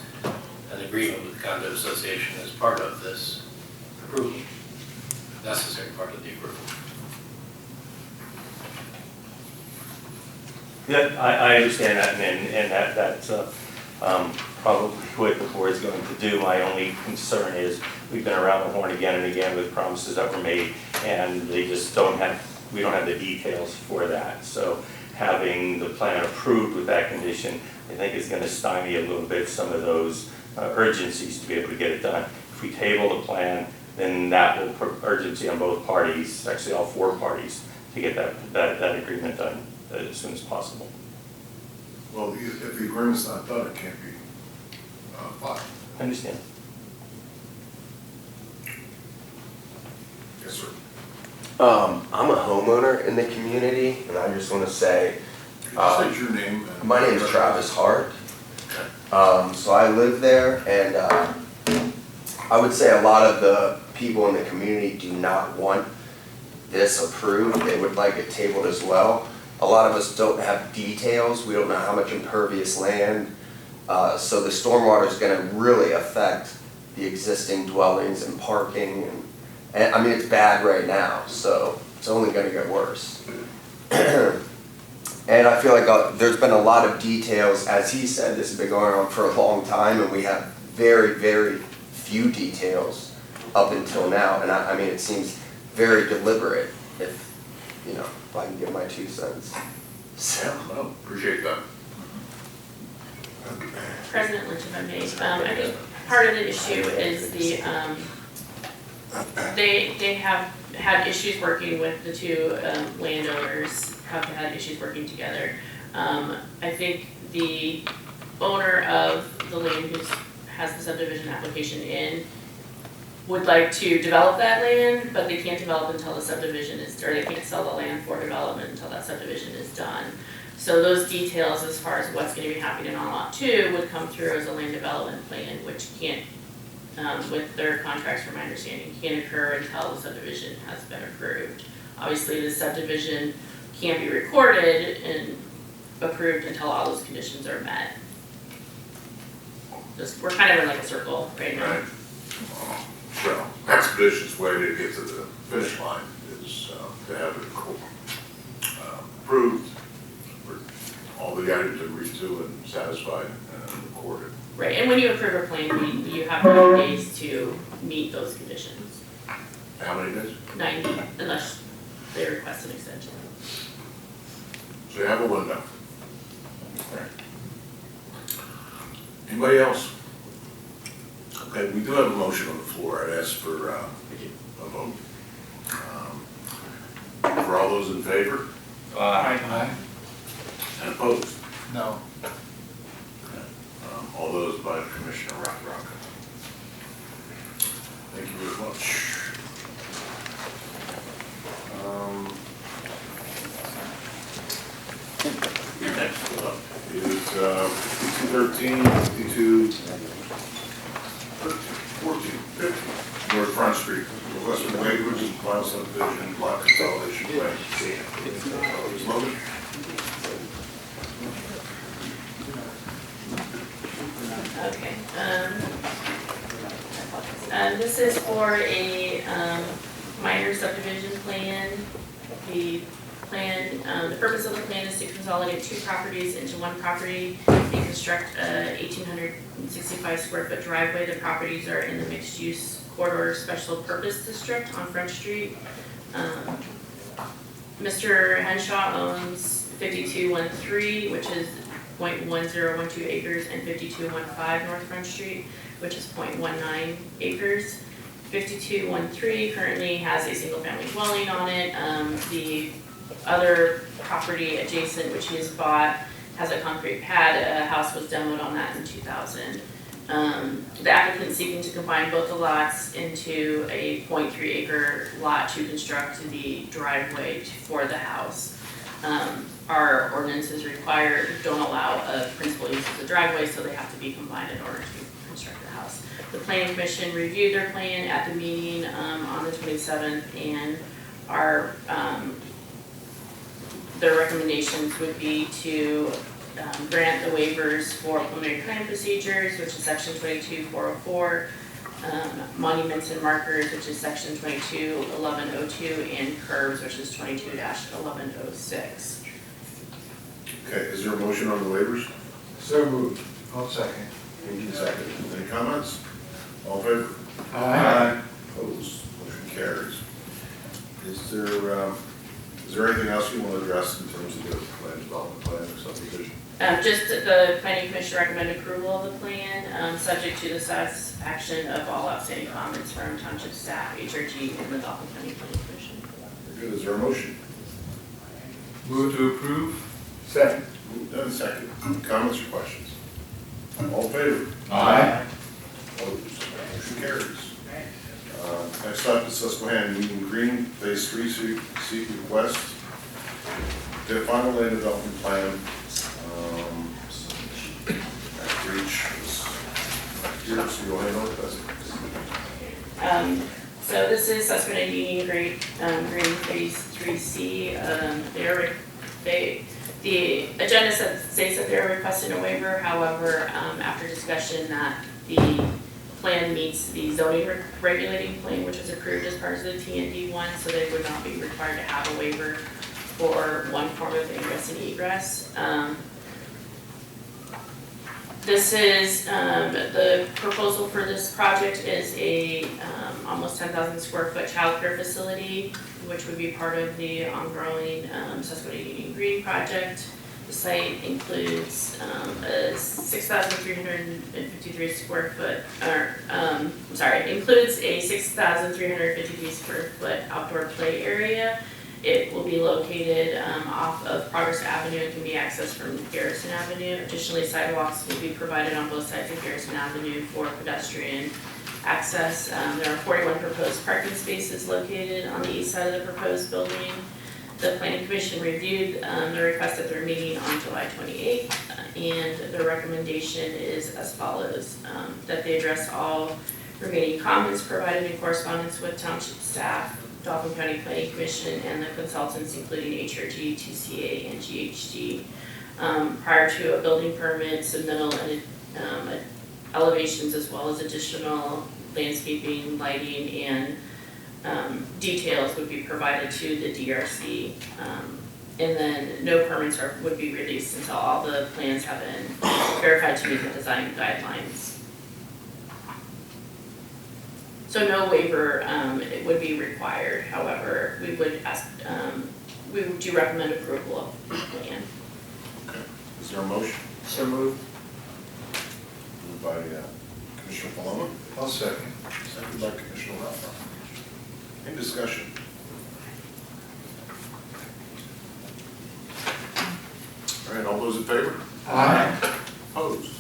an agreement with the condo association is part of this approval, necessary part of the approval. Yeah, I understand that, and that's probably what the board is going to do. My only concern is we've been around the horn again and again with promises that were made, and they just we don't have the details for that. So having the plan approved with that condition, I think is going to stymie a little bit some of those urgencies to be able to get it done. If we table the plan, then that will put urgency on both parties, actually all four parties, to get that agreement done as soon as possible. Well, if the agreement's not done, it can't be filed. I understand. Yes, sir. I'm a homeowner in the community, and I just want to say, Could you state your name? my name is Travis Hart. So I live there, and I would say a lot of the people in the community do not want this approved. They would like it tabled as well. A lot of us don't have details. We don't know how much impervious land. So the stormwater is going to really affect the existing dwellings and parking. And I mean, it's bad right now, so it's only going to get worse. And I feel like there's been a lot of details. As he said, this has been going on for a long time, and we have very, very few details up until now. And I mean, it seems very deliberate, if I can give my 2 cents. So. Yeah, no, appreciate that. President Lynch, if I may, I think part of the issue is they have had issues working with the two landowners, have had issues working together. I think the owner of the land who has the subdivision application in would like to develop that land, but they can't develop until the subdivision is, or they can't sell the land for development until that subdivision is done. So those details as far as what's going to be happening on lot 2 would come through as a land development plan, which can't, with their contracts from my understanding, can't occur until the subdivision has been approved. Obviously the subdivision can't be recorded and approved until all those conditions are met. We're kind of in like a circle right now. Right. Well, expeditious way to get to the finish line is to have it approved, where all the items agreed to and satisfied and recorded. Right, and when you approve a plan, you have 90 days to meet those conditions. How many days? 90, unless they request an extension. So you have a window. Anybody else? Okay, we do have a motion on the floor. I'd ask for a vote. For all those in favor? Aye. And opposed? No. All those by Commissioner Rock. Thank you very much. Next up is 5213, 14, 50, North Front Street, Western Waverage and Final Subdivision, Block Consolidation Plan. Logan? Okay, this is for a minor subdivision plan. The purpose of the plan is to consolidate 2 properties into 1 property and construct a 1,865 square foot driveway. The properties are in the mixed use corridor special purpose district on Front Street. Mr. Henshaw owns 5213, which is 0.1012 acres, and 5215 North Front Street, which is 0.19 acres. 5213 currently has a single family dwelling on it. The other property adjacent, which he has bought, has a concrete pad. A house was demoed on that in 2000. The applicant is seeking to combine both the lots into a 0.3 acre lot to construct the driveway for the house. our ordinances don't allow a principal use of the driveway, so they have to be combined in order to construct the house. The planning commission reviewed their plan at the meeting on the 27th, and their recommendations would be to grant the waivers for preliminary plan procedures, which is section 22-404, monuments and markers, which is section 22-1102, and curbs, which is 22-1106. Okay, is there a motion on the waivers? So moved. I'll second. Moved and seconded. Any comments? All in favor? Aye. Opposed? Motion carries. Is there anything else you want to address in terms of the land development plan or subdivision? Just the planning commission recommend approval of the plan, subject to the satisfaction of all outstanding comments from township staff, HRG, and the Dauphin County Planning Commission. Very good. Is there a motion? Move to approve. Second. Moved and seconded. Comments or questions? All in favor? Aye. Opposed? Motion carries. Next up is Susquehanna Union Green, Phase 3 seek request. The final land development plan. Reach is here, so you'll handle it. So this is Susquehanna Union Green Phase 3C. The agenda states that they're requesting a waiver. However, after discussion that the plan meets the zoning regulating plan, which was approved as part of the TND1, so they would not be required to have a waiver for one form of ingress and egress. This is, the proposal for this project is a almost 10,000 square foot childcare facility, which would be part of the ongoing Susquehanna Union Green project. The site includes a 6,353 square foot, includes a 6,353 square foot outdoor play area. It will be located off of Progress Avenue and can be accessed from Garrison Avenue. Additionally, sidewalks will be provided on both sides of Garrison Avenue for pedestrian access. There are 41 proposed parking spaces located on the east side of the proposed building. The Planning Commission reviewed the request at their meeting on July 28th, and the recommendation is as follows, that they address all remaining comments provided in correspondence with township staff, Dauphin County Planning Commission, and the consultants, including HRG, TCA, and GHD, prior to a building permit, submittal, and elevations, as well as additional landscaping, lighting, and details would be provided to the DRC. And then no permits would be released until all the plans have been verified to meet the design guidelines. So no waiver it would be required. However, we would ask, we do recommend approval of the plan. Okay. Is there a motion? So moved. Moved by Commissioner Paloma. I'll second. Seconded by Commissioner Ralph. Any discussion? All right, all those in favor? Aye. Opposed?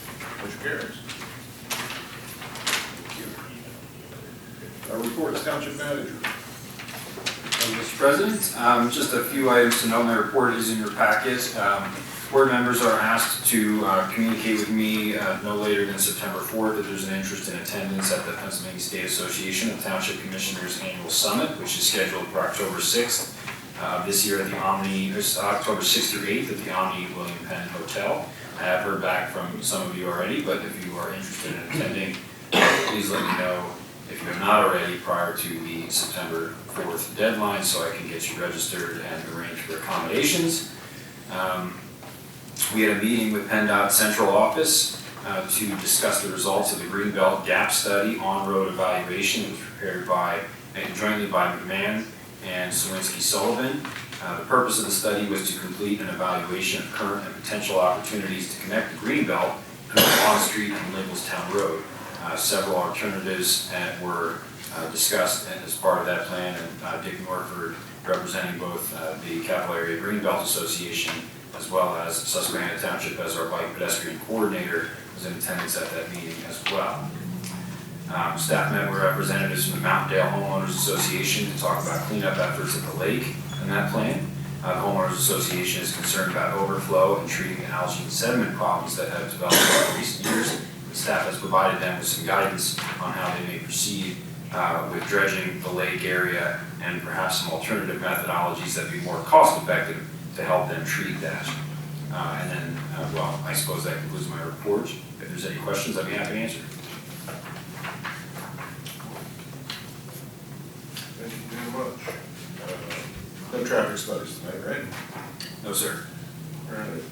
Motion carries. Our report is Township Manager. Mr. President, just a few items to note. My report is in your packet. Board members are asked to communicate with me no later than September 4th if there's an interest in attendance at the Pennsylvania State Association of Township Commissioners Annual Summit, which is scheduled for October 6th this year at the Omni, October 6th through 8th at the Omni William Penn Hotel. I have heard back from some of you already, but if you are interested in attending, please let me know if you have not already prior to the September 4th deadline so I can get you registered and arrange for accommodations. We had a meeting with PennDOT Central Office to discuss the results of the Greenbelt Gap Study on-road evaluation. It was prepared jointly by McMahon and Sawinski Sullivan. The purpose of the study was to complete an evaluation of current and potential opportunities to connect the Greenbelt to Pond Street and Limblestown Road. Several alternatives were discussed as part of that plan, and Dick Norford, representing both the Capital Area Greenbelt Association as well as Susquehanna Township as our bike pedestrian coordinator, was in attendance at that meeting as well. Staff met with representatives from the Mountaindale Homeowners Association to talk about cleanup efforts at the lake and that plan. The homeowners association is concerned about overflow and treating algae and sediment problems that have developed in recent years. The staff has provided them with some guidance on how they may proceed with dredging the lake area and perhaps some alternative methodologies that would be more cost effective to help them treat that. And then, well, I suppose that concludes my report. If there's any questions, I'd be happy to answer. Thank you very much. No traffic studies tonight, right? No, sir. All right.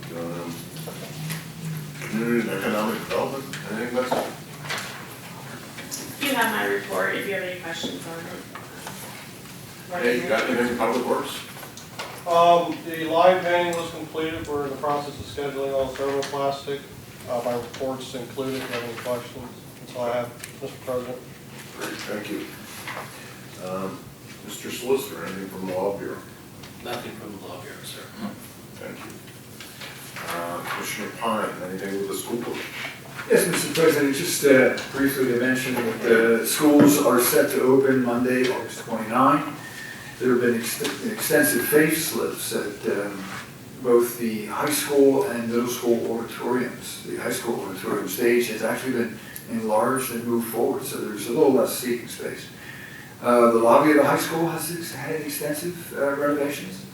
Community and economic development, anything that's? You have my report if you have any questions on it. Hey, you got anything public works? The line painting was completed. We're in the process of scheduling all the thermoplastic. My report's included. If you have any questions, that's all I have, Mr. President. Great, thank you. Mr. Solicitor, anything from the Law Bureau? Nothing from the Law Bureau, sir. Thank you. Commissioner Pine, anything with the school board? Yes, Mr. President, just briefly to mention that the schools are set to open Monday, August 29. There have been extensive facelifts at both the high school and middle school auditoriums. The high school auditorium stage has actually been enlarged and moved forward, so there's a little less seating space. The lobby of the high school has had extensive renovations,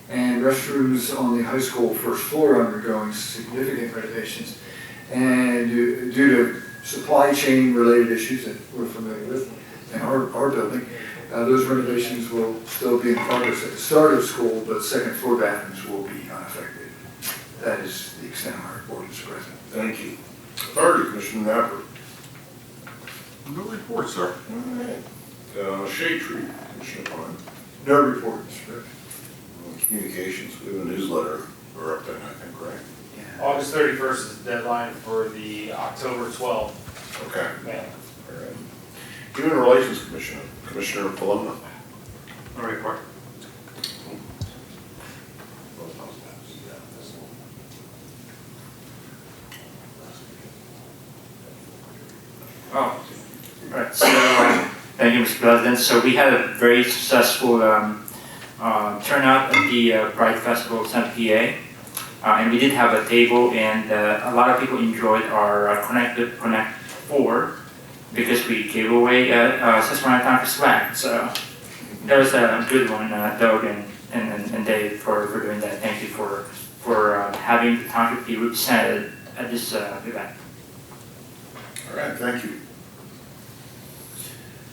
and restrooms on the high school first floor are undergoing significant renovations. And due to supply chain related issues that we're familiar with in our building, those renovations will still be in progress at the start of school, but second floor bathrooms will be unaffected. That is the extent of my report, Mr. President. Thank you. Authority, Commissioner Napper. No report, sir. All right. Shade Tree, Commissioner Pine. No report, Mr. President. Communications, we have a newsletter, or up there, I think, right? August 31st is the deadline for the October 12th. Okay. mailing. All right. Human Relations Commissioner, Commissioner Palumbo. No report. Oh, right. So, thank you, Mr. President. So we had a very successful turnout at the Pride Festival Center PA. And we did have a table, and a lot of people enjoyed our Connect 4 because we gave away Susquehanna Township swag. So that was a good one, Doug and Dave, for doing that. Thank you for having the township be represented at this event. All right, thank you.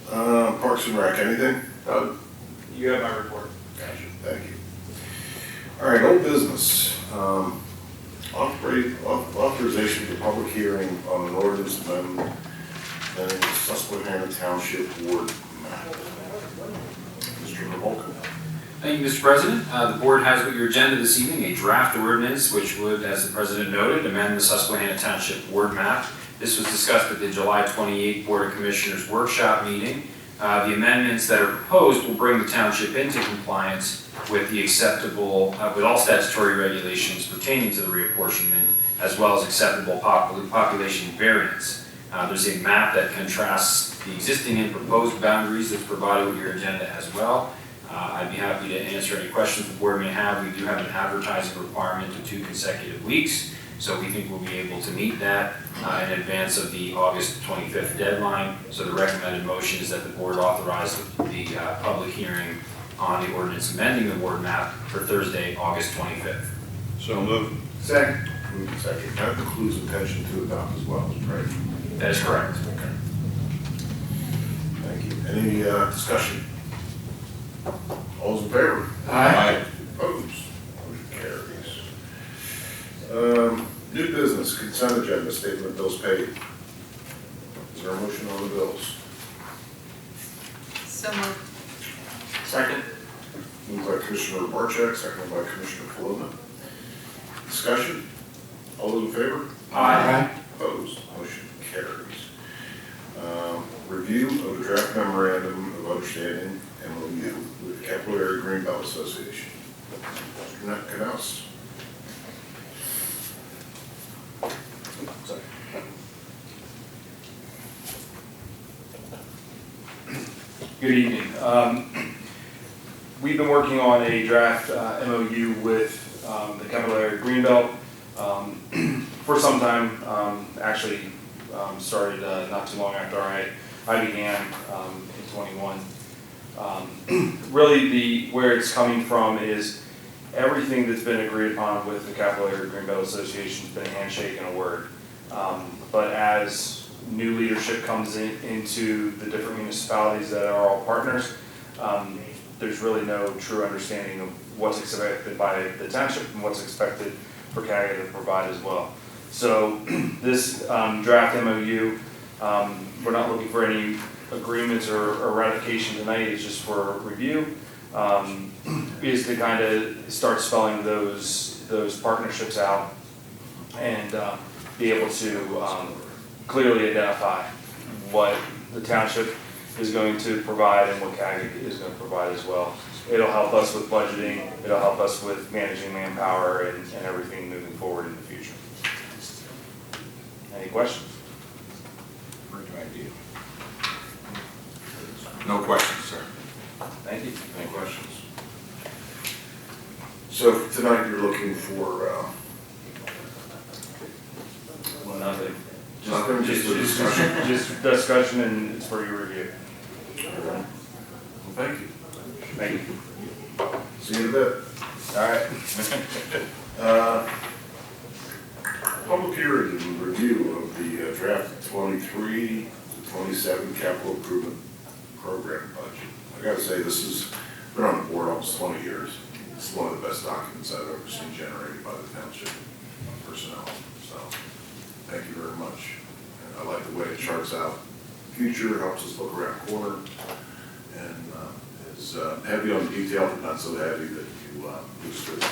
Parks and Rec, anything? Doug? You have my report. Gotcha, thank you. All right, old business. Authorization for public hearing on an ordinance amendment in the Susquehanna Township Ward map. Mr. Revolka. Thank you, Mr. President. The board has on your agenda this evening a draft ordinance which would, as the President noted, amend the Susquehanna Township Ward map. This was discussed at the July 28 Board of Commissioners workshop meeting. The amendments that are proposed will bring the township into compliance with the acceptable, with all statutory regulations pertaining to the reapportionment, as well as acceptable population variance. There's a map that contrasts the existing and proposed boundaries that's provided with your agenda as well. I'd be happy to answer any questions the board may have. We do have an advertising requirement of 2 consecutive weeks, so we think we'll be able to meet that in advance of the August 25th deadline. So the recommended motion is that the board authorize the public hearing on the ordinance amending the ward map for Thursday, August 25th. So moved. Second. Moved and second. That includes intention to adopt as well, right? That is correct. Okay. Thank you. Any discussion? All those in favor? Aye. Opposed? Motion carries. New business, consent agenda, statement of bills paid. Is there a motion on the bills? So moved. Second. Moved by Commissioner Barcheck, seconded by Commissioner Palumbo. Discussion? All those in favor? Aye. Opposed? Motion carries. Review of the draft memorandum of understanding, MOU, with the Capital Area Greenbelt Association. Mr. Knaus. Good evening. we've been working on a draft MOU with the capital area Greenbelt for some time. Actually started not too long after I began in 21. Really where it's coming from is everything that's been agreed upon with the Capital Area Greenbelt Association has been a handshake and a word. But as new leadership comes into the different municipalities that are all partners, there's really no true understanding of what's expected by the township and what's expected for CAGA to provide as well. So this draft MOU, we're not looking for any agreements or ratification tonight, it's just for review, is to kind of start spelling those partnerships out and be able to clearly identify what the township is going to provide and what CAG is going to provide as well. It'll help us with budgeting, it'll help us with managing manpower and everything moving forward in the future. Any questions? Great idea. No questions, sir. Thank you. Any questions? So tonight you're looking for, Nothing. just a discussion? Just discussion and it's for your review. Well, thank you. Thank you. See you in a bit. All right. Public hearing and review of the draft 23 to 27 capital improvement program budget. I gotta say, this has been on the board almost 20 years. It's one of the best documents I've ever seen generated by the township personnel. So, thank you very much. And I like the way it charts out future, helps us look around the corner, and is heavy on the detail, but not so heavy that you lose through.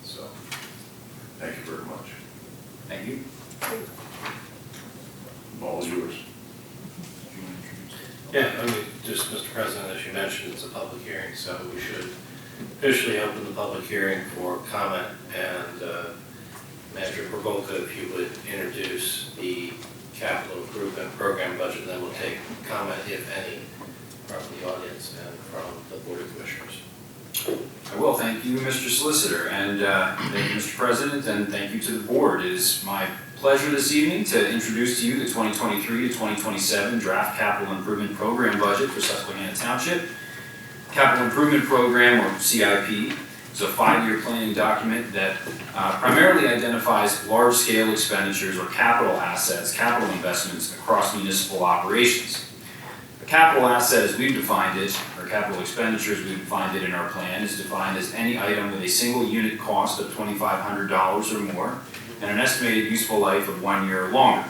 So, thank you very much. Thank you. Ball is yours. Yeah, I mean, just, Mr. President, as you mentioned, it's a public hearing, so we should officially open the public hearing for comment. And Manager Provoca, if you would introduce the capital improvement program budget, and then we'll take comment, if any, from the audience and from the Board of Commissioners. I will. Thank you, Mr. Solicitor, and thank you, Mr. President, and thank you to the board. It is my pleasure this evening to introduce to you the 2023 to 2027 draft capital improvement program budget for Susquehanna Township. Capital Improvement Program, or CIP, is a 5-year planning document that primarily identifies large-scale expenditures or capital assets, capital investments across municipal operations. A capital asset, as we've defined it, or capital expenditures, we've defined it in our plan, is defined as any item with a single unit cost of $2,500 or more and an estimated useful life of 1 year or longer.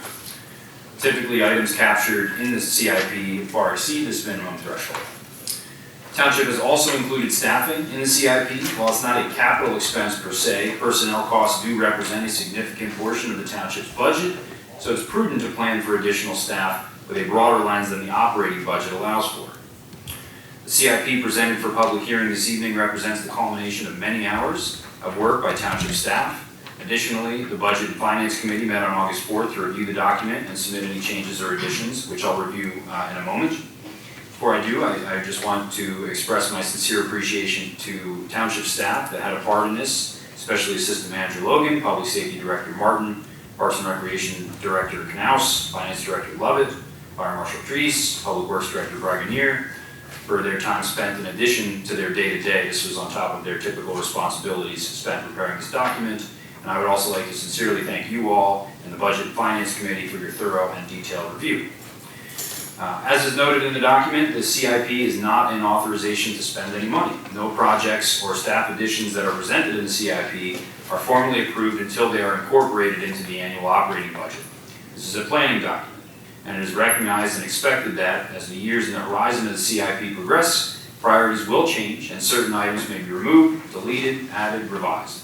Typically, items captured in the CIP far exceed this minimum threshold. Township has also included staffing in the CIP. While it's not a capital expense per se, personnel costs do represent a significant portion of the township's budget, so it's prudent to plan for additional staff with a broader lens than the operating budget allows for. The CIP presented for public hearing this evening represents the culmination of many hours of work by township staff. Additionally, the Budget and Finance Committee met on August 4th to review the document and submit any changes or additions, which I'll review in a moment. Before I do, I just want to express my sincere appreciation to township staff that had a part in this, especially Assistant Manager Logan, Public Safety Director Martin, Parks and Recreation Director Knaus, Finance Director Lovett, Fire Marshal Treese, Public Works Director Bragonier, for their time spent in addition to their day-to-day. This was on top of their typical responsibilities spent preparing this document. And I would also like to sincerely thank you all and the Budget and Finance Committee for your thorough and detailed review. As is noted in the document, the CIP is not an authorization to spend any money. No projects or staff additions that are presented in the CIP are formally approved until they are incorporated into the annual operating budget. This is a planning document, and it is recognized and expected that as the years in the horizon of the CIP progress, priorities will change and certain items may be removed, deleted, added, revised.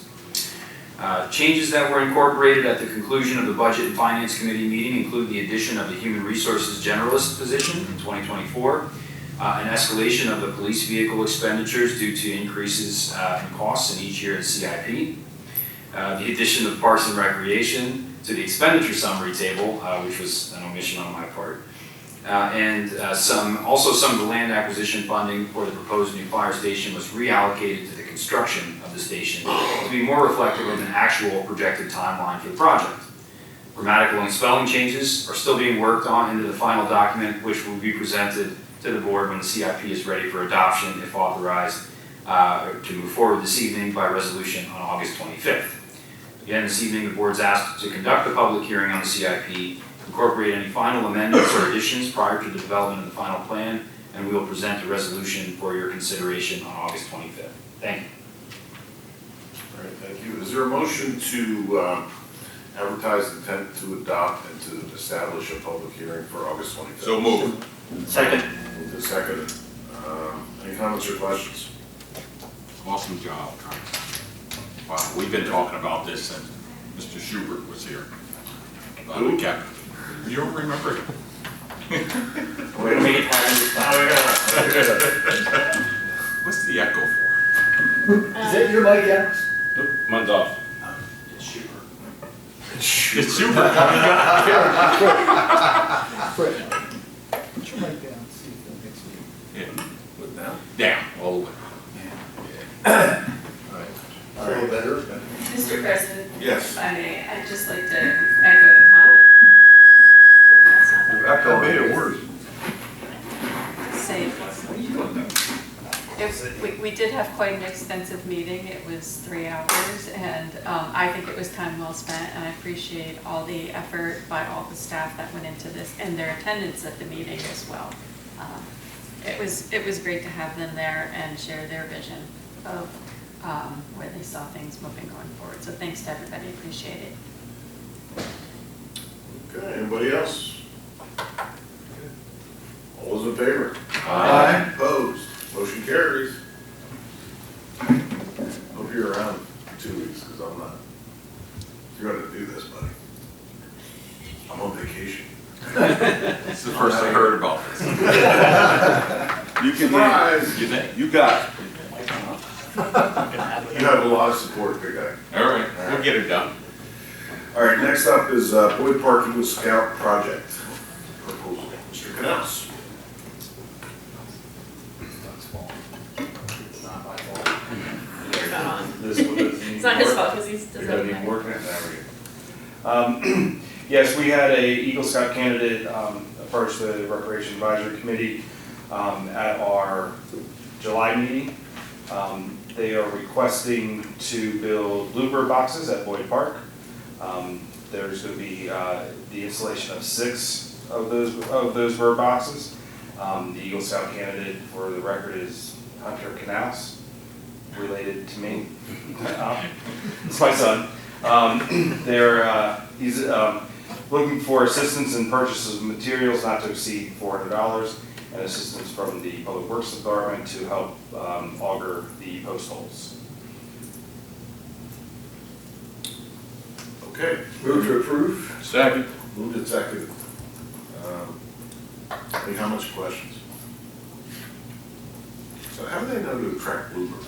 Changes that were incorporated at the conclusion of the Budget and Finance Committee meeting include the addition of the Human Resources Generalist position in 2024, an escalation of the police vehicle expenditures due to increases in costs in each year in CIP, the addition of Parks and Recreation to the expenditure summary table, which was an omission on my part, Also some of the land acquisition funding for the proposed new fire station was reallocated to the construction of the station to be more reflective of an actual projected timeline for the project. Grammatical and spelling changes are still being worked on into the final document, which will be presented to the board when the CIP is ready for adoption, if authorized to move forward this evening by resolution on August 25th. Again, this evening, the board's asked to conduct a public hearing on the CIP, incorporate any final amendments or additions prior to the development of the final plan, and we will present a resolution for your consideration on August 25th. Thank you. All right, thank you. Is there a motion to advertise intent to adopt and to establish a public hearing for August 25th? So moved. Second. Moved and seconded. Any comments or questions? Awesome job, guys. Wow, we've been talking about this since Mr. Schubert was here. Who? Captain. You don't remember? We're gonna make it happen this time. What's the echo for? Is that your mic, Alex? Nope, mine's off. It's Schubert. It's Schubert. Fred, put your mic down, see if that makes you. Yeah. With now? Down, all the way. All right. Better? Mr. President? Yes. If I may, I'd just like to echo the comment. Echo made it worse. Say, we did have quite an extensive meeting. It was 3 hours, and I think it was time well spent, and I appreciate all the effort by all the staff that went into this and their attendance at the meeting as well. It was great to have them there and share their vision of where they saw things moving going forward. So thanks to everybody, appreciate it. Okay, anybody else? All those in favor? Aye. Opposed? Motion carries. Hope you're around for 2 weeks, because I'm not. You're gonna do this, buddy. I'm on vacation. It's the first I heard about this. You can rise. You think? You got it. You have a lot of support, big guy. All right, we'll get it done. All right, next up is Boyd Park Eagle Scout Project proposal. Mr. Canals. It's not his fault, because he's doesn't You're working it, there we go. Yes, we had a Eagle Scout candidate approach the Recreation Advisory Committee at our July meeting. They are requesting to build bluebird boxes at Boyd Park. There's going to be the installation of 6 of those bird boxes. The Eagle Scout candidate, for the record, is Hunter Canals, related to me. It's my son. He's looking for assistance in purchases of materials not to exceed $400 and assistance from the Public Works Department to help auger the post holes. Okay. Move to approve. Second. Moved and seconded. Any comments or questions? So how do they know to attract bluebirds? A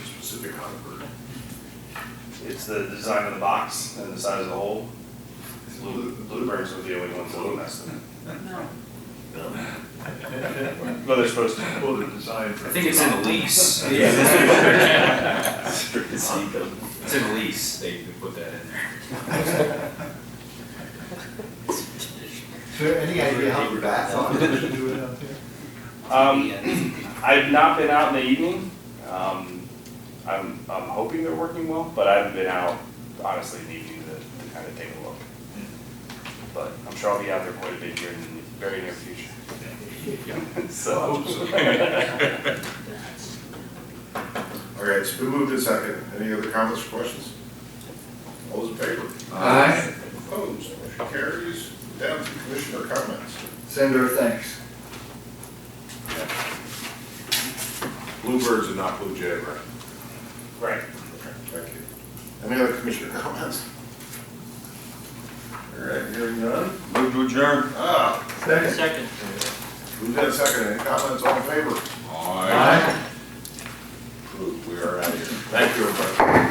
specific kind of bird? It's the design of the box and the size of the hole. Bluebirds are the only ones that will nest in it. No. Well, they're supposed to. Well, the design for. I think it's in the lease. It's in the lease, they put that in there. So any idea how the bats on it should do it out there? I've not been out in the evening. I'm hoping they're working well, but I haven't been out, honestly, in the evening to kind of take a look. But I'm sure I'll be out there quite a bit here in the very near future. So. All right, it's been moved and seconded. Any other comments or questions? All those in favor? Aye. Opposed? Motion carries. Down to commissioner comments. Send our thanks. Bluebirds and not blue jay, right? Right. Okay, thank you. Any other commissioner comments? All right, hearing none. Move to adjourn. Second. Moved and seconded. Any comments? All in favor? Aye. Approved. We are out of here. Thank you, everybody.